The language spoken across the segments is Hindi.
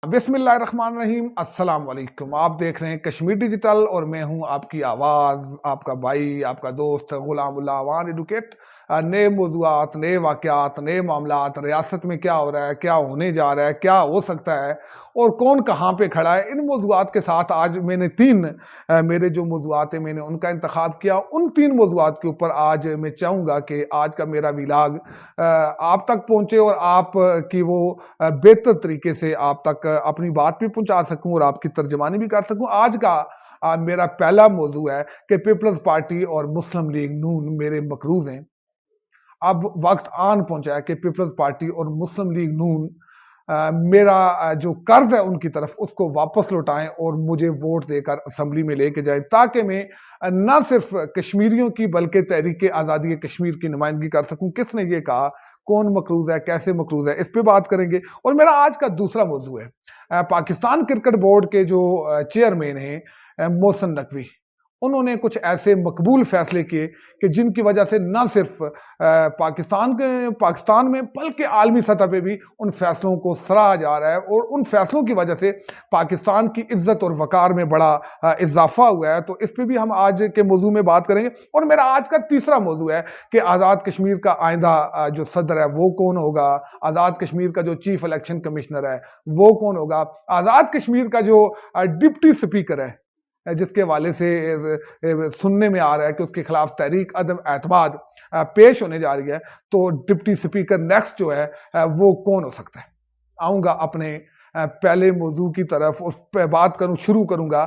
बिस्मिल्लाहिर्रहमानिर्रहीम, अस्सलाम वालेकुम। आप देख रहे हैं कश्मीर डिजिटल और मैं हूं आपकी आवाज़, आपका भाई, आपका दोस्त गुलाम उल्लाह अवान एडुकेट। नए मौज़ूआत, नए वाक़यात, नए मामलात, रियासत में क्या हो रहा है, क्या होने जा रहा है, क्या हो सकता है और कौन कहाँ पे खड़ा है, इन मौज़ूआत के साथ आज मैंने मेरे जो मौज़ूआत हैं मैंने उनका इंतखाब किया। उन 3 मौज़ूआत के ऊपर आज मैं चाहूँगा कि आज का मेरा व्लॉग आप तक पहुँचे और आप की वो बेहतर तरीके से आप तक अपनी बात भी पहुंचा सकूं और आपकी तर्जमानी भी कर सकूं। आज का मेरा पहला मौजू है कि पीपल्स पार्टी और मुस्लिम लीग नून मेरे मकरूज हैं। अब वक्त आन पहुंचा है कि पीपल्स पार्टी और मुस्लिम लीग नून मेरा जो कर्ज है उनकी तरफ उसको वापस लौटाएं और मुझे वोट देकर असम्बली में लेके जाएं, ताकि मैं न सिर्फ कश्मीरियों की बल्कि तहरीक आज़ादी कश्मीर की नुमाइंदगी कर सकूं। किसने ये कहा, कौन मकरूज है, कैसे मकरूज है, इस पे बात करेंगे। और मेरा आज का दूसरा मौजू है पाकिस्तान क्रिकेट बोर्ड के जो चेयरमैन हैं मोहसिन नकवी। उन्होंने कुछ ऐसे मकबूल फैसले किए कि जिनकी वजह से न सिर्फ पाकिस्तान में बल्कि आलमी सतह पे भी उन फैसलों को सराहा जा रहा है और उन फैसलों की वजह से पाकिस्तान की इज्जत और वकार में बड़ा इजाफा हुआ है। तो इस पे भी हम आज के मौजू में बात करेंगे। और मेरा आज का तीसरा मौजू है कि आज़ाद कश्मीर का आइंदा जो सदर है वो कौन होगा, आज़ाद कश्मीर का जो चीफ इलेक्शन कमिश्नर है वो कौन होगा, आज़ाद कश्मीर का जो डिप्टी स्पीकर है जिसके हवाले से सुनने में आ रहा है कि उसके खिलाफ तहरीक अदम एतमाद पेश होने जा रही है, तो डिप्टी स्पीकर नेक्स्ट जो है वो कौन हो सकता है। आऊँगा अपने पहले मौजू की तरफ, उस पर बात शुरू करूँगा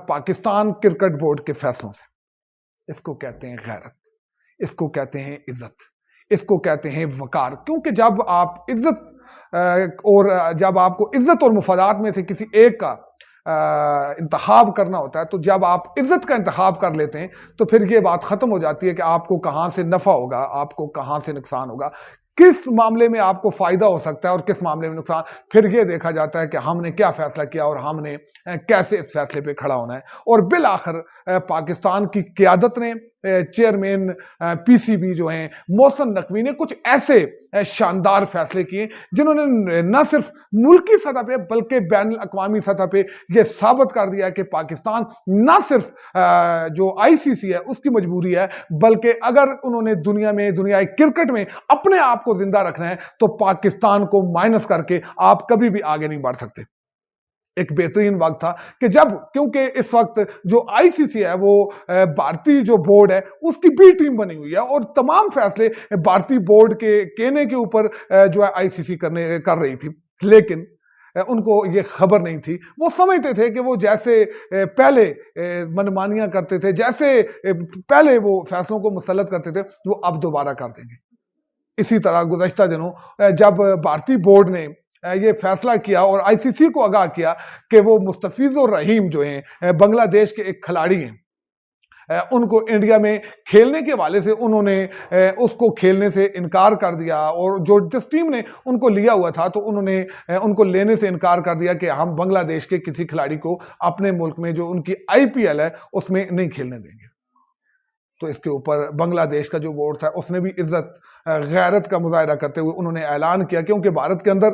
पाकिस्तान क्रिकेट बोर्ड के फैसलों से। इसको कहते हैं गैरत, इसको कहते हैं इज्जत, इसको कहते हैं वकार। क्योंकि जब आप जब आपको इज्जत और मुफादात में से किसी एक का इंतखाब करना होता है, तो जब आप इज्जत का इंतखाब कर लेते हैं तो फिर ये बात खत्म हो जाती है कि आपको कहां से नफा होगा, आपको कहां से नुकसान होगा, किस मामले में आपको फायदा हो सकता है और किस मामले में नुकसान। फिर ये देखा जाता है कि हमने क्या फैसला किया और हमने कैसे इस फैसले पे खड़ा होना है। और बिल आखिर पाकिस्तान की क़यादत ने, चेयरमैन पीसीबी जो हैं मोहसिन नकवी ने कुछ ऐसे शानदार फैसले किए जिन्होंने न सिर्फ मुल्की सतह पे बल्कि बैन अक़वामी सतह पे यह साबित कर दिया कि पाकिस्तान न सिर्फ जो आईसीसी है उसकी मजबूरी है, बल्कि अगर उन्होंने दुनियाई क्रिकेट में अपने आप को जिंदा रखना है तो पाकिस्तान को माइनस करके आप कभी भी आगे नहीं बढ़ सकते। एक बेहतरीन वक्त था कि क्योंकि इस वक्त जो आईसीसी है वो भारतीय जो बोर्ड है उसकी बी टीम बनी हुई है और तमाम फैसले भारतीय बोर्ड के कहने के ऊपर जो है आईसीसी कर रही थी। लेकिन उनको ये खबर नहीं थी, वो समझते थे कि वो जैसे पहले मनमानियां करते थे, जैसे पहले वो फैसलों को मुसल्लत करते थे, वो अब दोबारा कर देंगे। इसी तरह गुज़श्ता दिनों जब भारतीय बोर्ड ने ये फैसला किया और आईसीसी को आगाह किया कि वो मुस्तफिजुर रहीम जो हैं बांग्लादेश के एक खिलाड़ी हैं, उनको इंडिया में खेलने के हवाले से उन्होंने उसको खेलने से इनकार कर दिया और जिस टीम ने उनको लिया हुआ था तो उन्होंने उनको लेने से इनकार कर दिया कि हम बांग्लादेश के किसी खिलाड़ी को अपने मुल्क में जो उनकी आईपीएल है उसमें नहीं खेलने देंगे। तो इसके ऊपर बांग्लादेश का जो बोर्ड था उसने भी इज्जत गैरत का मुजाहरा करते हुए उन्होंने ऐलान किया क्योंकि भारत के अंदर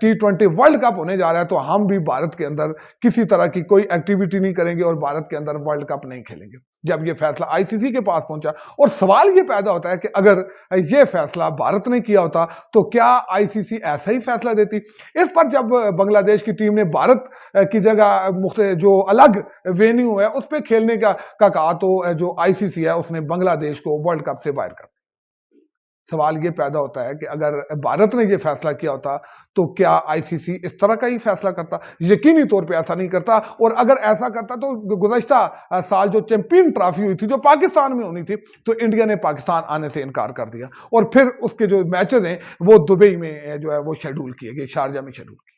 T20 वर्ल्ड कप होने जा रहा है तो हम भी भारत के अंदर किसी तरह की कोई एक्टिविटी नहीं करेंगे और भारत के अंदर वर्ल्ड कप नहीं खेलेंगे। जब ये फैसला आईसीसी के पास पहुंचा और सवाल ये पैदा होता है कि अगर ये फैसला भारत ने किया होता तो क्या आईसीसी ऐसा ही फैसला देती। इस पर जब बांग्लादेश की टीम ने भारत की जगह जो अलग वेन्यू है उस पर खेलने का कहा तो जो आईसीसी है उसने बांग्लादेश को वर्ल्ड कप से बाहर कर दिया। सवाल ये पैदा होता है कि अगर भारत ने ये फैसला किया होता तो क्या आईसीसी इस तरह का ही फैसला करता? यकीनी तौर पे ऐसा नहीं करता। और अगर ऐसा करता तो गुज़श्ता साल जो चैंपियन ट्रॉफी हुई थी जो पाकिस्तान में होनी थी तो इंडिया ने पाकिस्तान आने से इनकार कर दिया और फिर उसके जो मैचेस हैं वो दुबई में जो है वो शेड्यूल किए गए, शारजा में शेड्यूल किए।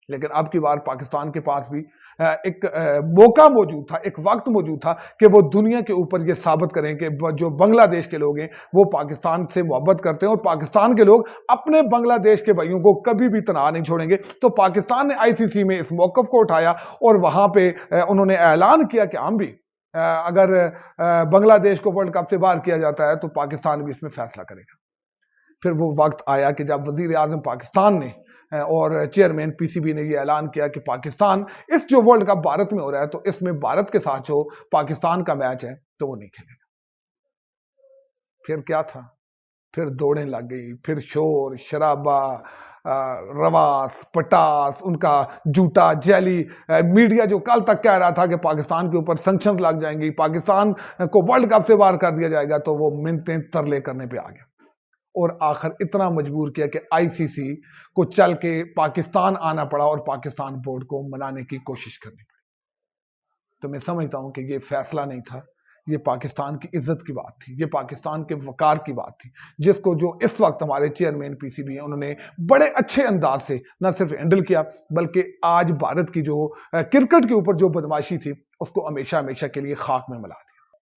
लेकिन अब की बार पाकिस्तान के पास भी एक मौका मौजूद था, एक वक्त मौजूद था कि वो दुनिया के ऊपर ये साबित करें कि जो बांग्लादेश के लोग हैं वो पाकिस्तान से मोहब्बत करते हैं और पाकिस्तान के लोग अपने बांग्लादेश के भाइयों को कभी भी तनहा नहीं छोड़ेंगे। तो पाकिस्तान ने आईसीसी में इस मौक़िफ़ को उठाया और वहाँ पे उन्होंने ऐलान किया कि हम भी अगर बांग्लादेश को वर्ल्ड कप से बाहर किया जाता है तो पाकिस्तान भी इसमें फैसला करेगा। फिर वो वक्त आया कि जब वज़ीर आज़म पाकिस्तान ने और चेयरमैन पीसीबी ने ये ऐलान किया कि पाकिस्तान इस जो वर्ल्ड कप भारत में हो रहा है तो इसमें भारत के साथ जो पाकिस्तान का मैच है तो वो नहीं खेलेगा। फिर क्या था, फिर दौड़ें लग गई, फिर शोर शराबा, रवास पटास, उनका जूटा जैली। मीडिया जो कल तक कह रहा था कि पाकिस्तान के ऊपर सैंक्शंस लग जाएंगी, पाकिस्तान को वर्ल्ड कप से बाहर कर दिया जाएगा, तो वो मिन्नतें तरले करने पे आ गया और आखिर इतना मजबूर किया कि आईसीसी को चल के पाकिस्तान आना पड़ा और पाकिस्तान बोर्ड को मनाने की कोशिश करनी पड़ी। तो मैं समझता हूं कि ये फैसला नहीं था, ये पाकिस्तान की इज्जत की बात थी, ये पाकिस्तान के वकार की बात थी, जिसको जो इस वक्त हमारे चेयरमैन पीसीबी हैं उन्होंने बड़े अच्छे अंदाज से न सिर्फ हैंडल किया, बल्कि आज भारत की जो क्रिकेट के ऊपर जो बदमाशी थी उसको हमेशा हमेशा के लिए खाक में मिला दिया।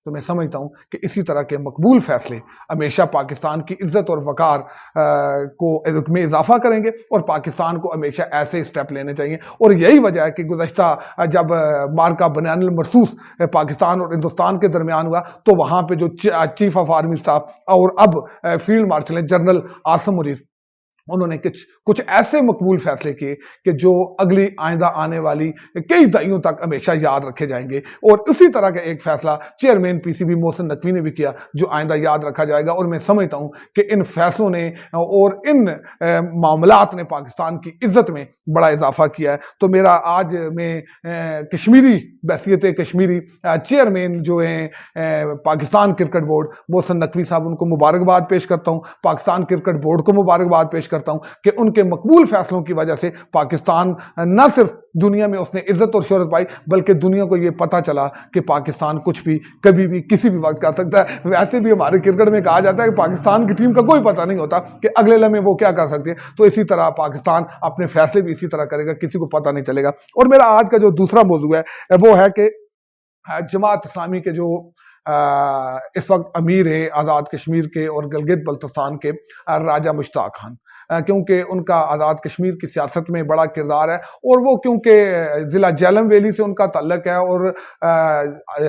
तो मैं समझता हूं कि इसी तरह के मकबूल फैसले हमेशा पाकिस्तान की इज्जत और वकार को में इजाफा करेंगे और पाकिस्तान को हमेशा ऐसे स्टेप लेने चाहिए। और यही वजह है कि गुज़श्ता जब मार्का बयानुल मरसूस पाकिस्तान और हिंदुस्तान के दरमियान हुआ तो वहाँ पे जो चीफ ऑफ आर्मी स्टाफ और अब field marshal general Asim Munir, उन्होंने कुछ ऐसे मकबूल फैसले किए कि जो अगली आइंदा आने वाली कई दहाइयों तक हमेशा याद रखे जाएंगे। और उसी तरह का एक फैसला चेयरमैन पीसीबी मोहसिन नकवी ने भी किया जो आइंदा याद रखा जाएगा। और मैं समझता हूं कि इन फैसलों ने और इन मामलात ने पाकिस्तान की इज्जत में बड़ा इजाफा किया है। तो मेरा आज मैं कश्मीरी बहसियत कश्मीरी चेयरमैन जो हैं पाकिस्तान क्रिकेट बोर्ड मोहसिन नकवी साहब, उनको मुबारकबाद पेश करता हूँ, पाकिस्तान क्रिकेट बोर्ड को मुबारकबाद पेश करता हूं कि उनके मकबूल फैसलों की वजह से पाकिस्तान न सिर्फ दुनिया में उसने इज्जत और शोहरत पाई, बल्कि दुनिया को यह पता चला कि पाकिस्तान कुछ भी कभी भी किसी भी वक्त कर सकता है। वैसे भी हमारे क्रिकेट में कहा जाता है कि पाकिस्तान की टीम का कोई पता नहीं होता कि अगले लम्हे वो क्या कर सकती है। तो इसी तरह पाकिस्तान अपने फैसले भी इसी तरह करेगा, किसी को पता नहीं चलेगा। और मेरा आज का जो दूसरा मौजू है वो है कि जमात इस्लामी के जो इस वक्त अमीर है आज़ाद कश्मीर के और गिलगित बल्तिस्तान के राजा मुश्ताक खान, क्योंकि उनका आज़ाद कश्मीर की सियासत में बड़ा किरदार है और वो क्योंकि ज़िला झेलम वैली से उनका ताल्लुक है और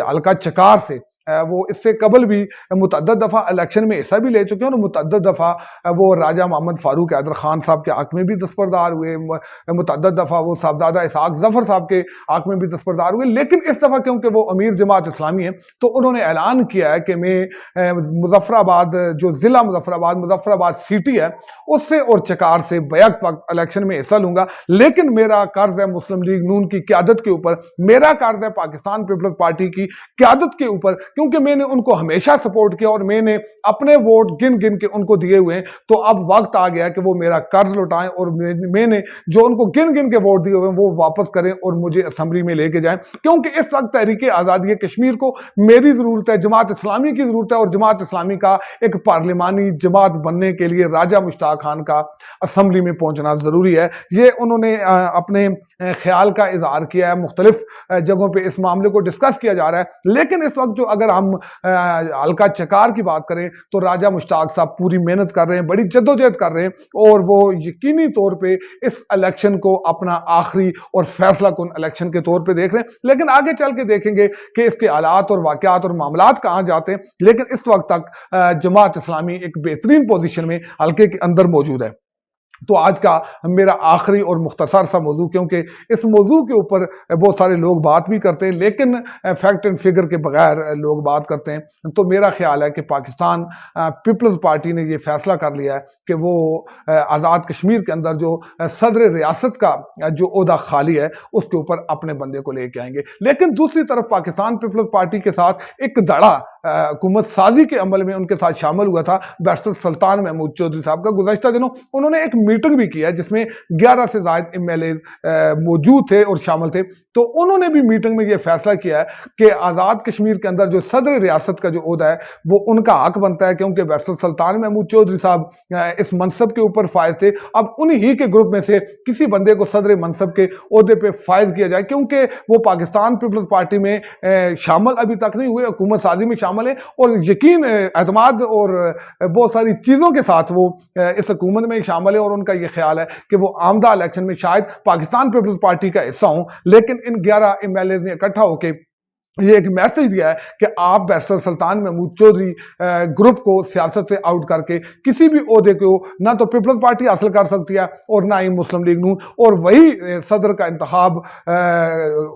हल्का चकार से वो इससे कबल भी मुतअद्दिद दफ़ा इलेक्शन में हिस्सा भी ले चुके हैं और मुतअद्दिद दफ़ा वो राजा मोहम्मद फ़ारूक हैदर खान साहब के हक में भी दस्तबरदार हुए, मुतअद्दिद दफ़ा वो साहबजादा इसहाक ज़फ़र साहब के हक में भी दस्तबरदार हुए। लेकिन इस दफ़ा क्योंकि वो अमीर जमात इस्लामी है तो उन्होंने ऐलान किया है कि मैं मुजफ्फराबाद जो ज़िला मुजफ्फराबाद सिटी है उससे और चकार से बैक वक्त इलेक्शन में हिस्सा लूँगा, लेकिन मेरा कर्ज है मुस्लिम लीग नून की क़यादत के ऊपर, मेरा कर्ज है पाकिस्तान पीपल्स पार्टी की क़यादत के ऊपर, क्योंकि मैंने उनको हमेशा सपोर्ट किया और मैंने अपने वोट गिन गिन के उनको दिए हुए हैं। तो अब वक्त आ गया कि वो मेरा कर्ज लौटाएं और मैंने जो उनको गिन गिन के वोट दिए हुए हैं वो वापस करें और मुझे असेंबली में लेके जाएं, क्योंकि इस वक्त तहरीक आज़ादी कश्मीर को मेरी ज़रूरत है, जमात इस्लामी की ज़रूरत है। और जमात इस्लामी का एक पार्लिमानी जमात बनने के लिए राजा मुश्ताक खान का असेंबली में पहुंचना ज़रूरी है। ये उन्होंने अपने ख्याल का इजहार किया है, मुख्तलिफ जगहों पर इस मामले को डिस्कस किया जा रहा है। लेकिन इस वक्त जो अगर हम हल्का चकार की बात करें तो राजा मुश्ताक साहब पूरी मेहनत कर रहे हैं, बड़ी जद्दोजहद कर रहे हैं और वो यकीनी तौर पे इस इलेक्शन को अपना आखिरी और फैसला कुन इलेक्शन के तौर पे देख रहे हैं। लेकिन आगे चल के देखेंगे कि इसके हालात और वाक़यात और मामलात कहाँ जाते हैं। लेकिन इस वक्त तक जमात इस्लामी एक बेहतरीन पोजीशन में हल्के के अंदर मौजूद है। तो आज का मेरा आखिरी और मुख्तसर सा मौजू, क्योंकि इस मौजू के ऊपर बहुत सारे लोग बात भी करते हैं लेकिन फैक्ट एंड फिगर के बगैर लोग बात करते हैं, तो मेरा ख्याल है कि पाकिस्तान पीपल्स पार्टी ने ये फैसला कर लिया है कि वो आज़ाद कश्मीर के अंदर जो सदर रियासत का जो ओहदा खाली है उसके ऊपर अपने बंदे को लेके आएंगे। लेकिन दूसरी तरफ पाकिस्तान पीपल्स पार्टी के साथ एक धड़ा हुकूमत साजी के अमल में उनके साथ शामिल हुआ था बैरिस्टर सुल्तान महमूद चौधरी साहब का। गुज़श्ता दिनों उन्होंने एक मीटिंग भी किया जिसमें 11 से ज़ायद एमएलए मौजूद थे और शामिल थे। तो उन्होंने भी मीटिंग में यह फैसला किया है कि आज़ाद कश्मीर के अंदर जो सदर रियासत का जो ओहदा है वो उनका हक बनता है, क्योंकि बैरिस्टर सुल्तान महमूद चौधरी साहब इस मनसब के ऊपर फायज थे। अब उन्हीं ही के ग्रुप में से किसी बंदे को सदर मनसब के ओहदे पे फायज किया जाए, क्योंकि वो पाकिस्तान पीपल्स पार्टी में शामिल अभी तक नहीं हुए, हुकूमत साजी में शामिल है और यकीन एतमाद और बहुत सारी चीज़ों के साथ वो इस हुकूमत में शामिल है और उनका ये ख्याल है कि वो आमदा इलेक्शन में शायद पाकिस्तान पीपल्स पार्टी का हिस्सा हों। लेकिन इन 11 एमएलए ने इकट्ठा होकर ये एक मैसेज दिया है कि आप बैरिस्टर सुल्तान महमूद चौधरी ग्रुप को सियासत से आउट करके किसी भी ओहदे को ना तो पीपल्स पार्टी हासिल कर सकती है और ना ही मुस्लिम लीग नून, और वही सदर का इंतखाब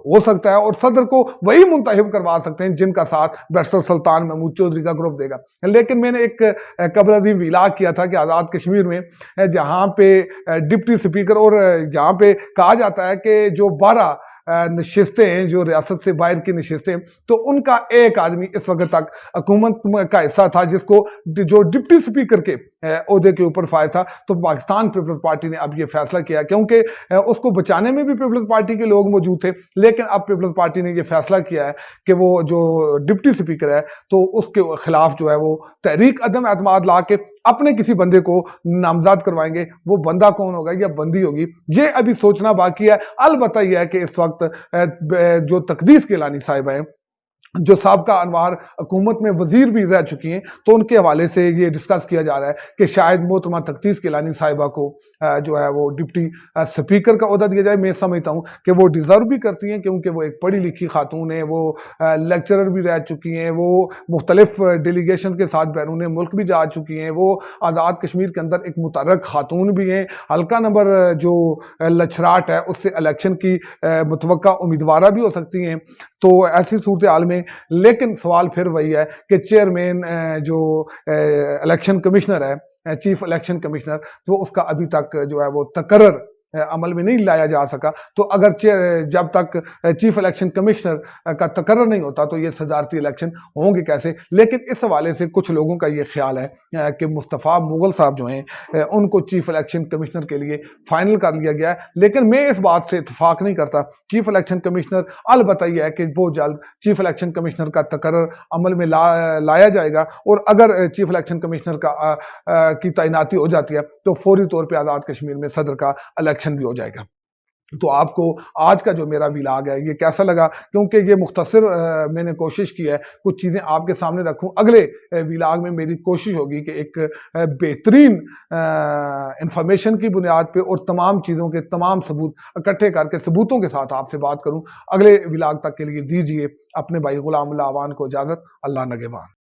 हो सकता है और सदर को वही मुंतखब करवा सकते हैं जिनका साथ बैरिस्टर सुल्तान महमूद चौधरी का ग्रुप देगा। लेकिन मैंने एक कबल अजीम विला किया था कि आज़ाद कश्मीर में जहाँ पे डिप्टी स्पीकर और जहाँ पे कहा जाता है कि जो 12 नशिस्तें हैं, जो रियासत से बाहर की नशिस्तें, तो उनका एक आदमी इस वक्त तक हुकूमत का हिस्सा था जिसको जो डिप्टी स्पीकर के ओहदे के ऊपर फायदा था। तो पाकिस्तान पीपल्स पार्टी ने अब ये फैसला किया, क्योंकि उसको बचाने में भी पीपल्स पार्टी के लोग मौजूद थे, लेकिन अब पीपल्स पार्टी ने ये फैसला किया है कि वो जो डिप्टी स्पीकर है तो उसके खिलाफ जो है वो तहरीक अदम एतमाद ला के अपने किसी बंदे को नामजद करवाएंगे। वो बंदा कौन होगा या बंदी होगी, ये अभी सोचना बाकी है। अलबत्ता यह है कि इस वक्त जो तकदीस गिलानी साहिबा हैं, जो साबका अनवार हुकूमत में वजीर भी रह चुकी हैं, तो उनके हवाले से ये डिस्कस किया जा रहा है कि शायद मोहतरमा तकदीस गिलानी साहिबा को जो है वो डिप्टी स्पीकर का ओहदा दिया जाए। मैं समझता हूँ कि वो डिज़र्व भी करती हैं, क्योंकि वो एक पढ़ी लिखी खातून है, वो लेक्चरर भी रह चुकी हैं, वो मुख्तलिफ डेलीगेशन के साथ बैरून मुल्क भी जा चुकी हैं, वो आज़ाद कश्मीर के अंदर एक मुतर्रक खातून भी हैं, हल्का नंबर जो लचराट है उससे इलेक्शन की मुतवक्का उम्मीदवार भी हो सकती हैं। तो ऐसी सूरत हाल में लेकिन सवाल फिर वही है कि चेयरमैन जो इलेक्शन कमिश्नर है, चीफ इलेक्शन कमिश्नर, तो उसका अभी तक जो है वो तकर्रर अमल में नहीं लाया जा सका। तो अगर जब तक चीफ इलेक्शन कमिश्नर का तकर्रर नहीं होता तो ये सदारती इलेक्शन होंगे कैसे। लेकिन इस हवाले से कुछ लोगों का ये ख्याल है कि मुस्तफ़ा मुगल साहब जो हैं उनको चीफ इलेक्शन कमिश्नर के लिए फाइनल कर लिया गया है। लेकिन मैं इस बात से इतफाक नहीं करता। चीफ इलेक्शन कमिश्नर अलबत्ता यह है कि बहुत जल्द चीफ इलेक्शन कमिश्नर का तकर्रर अमल में लाया जाएगा, और अगर चीफ इलेक्शन कमिश्नर की तैनाती हो जाती है तो फौरी तौर पर आज़ाद कश्मीर में सदर का इलेक्शन भी हो जाएगा। तो आपको आज का जो मेरा विलाग है ये कैसा लगा, क्योंकि ये मुख्तसर मैंने कोशिश की है कुछ चीज़ें आपके सामने रखूं। अगले विलाग में मेरी कोशिश होगी कि एक बेहतरीन इंफॉर्मेशन की बुनियाद पे और तमाम चीज़ों के तमाम सबूत इकट्ठे करके सबूतों के साथ आपसे बात करूं। अगले विलाग तक के लिए दीजिए अपने भाई गुलाम अल्लाह अवान को इजाज़त। अल्लाह नगहबान।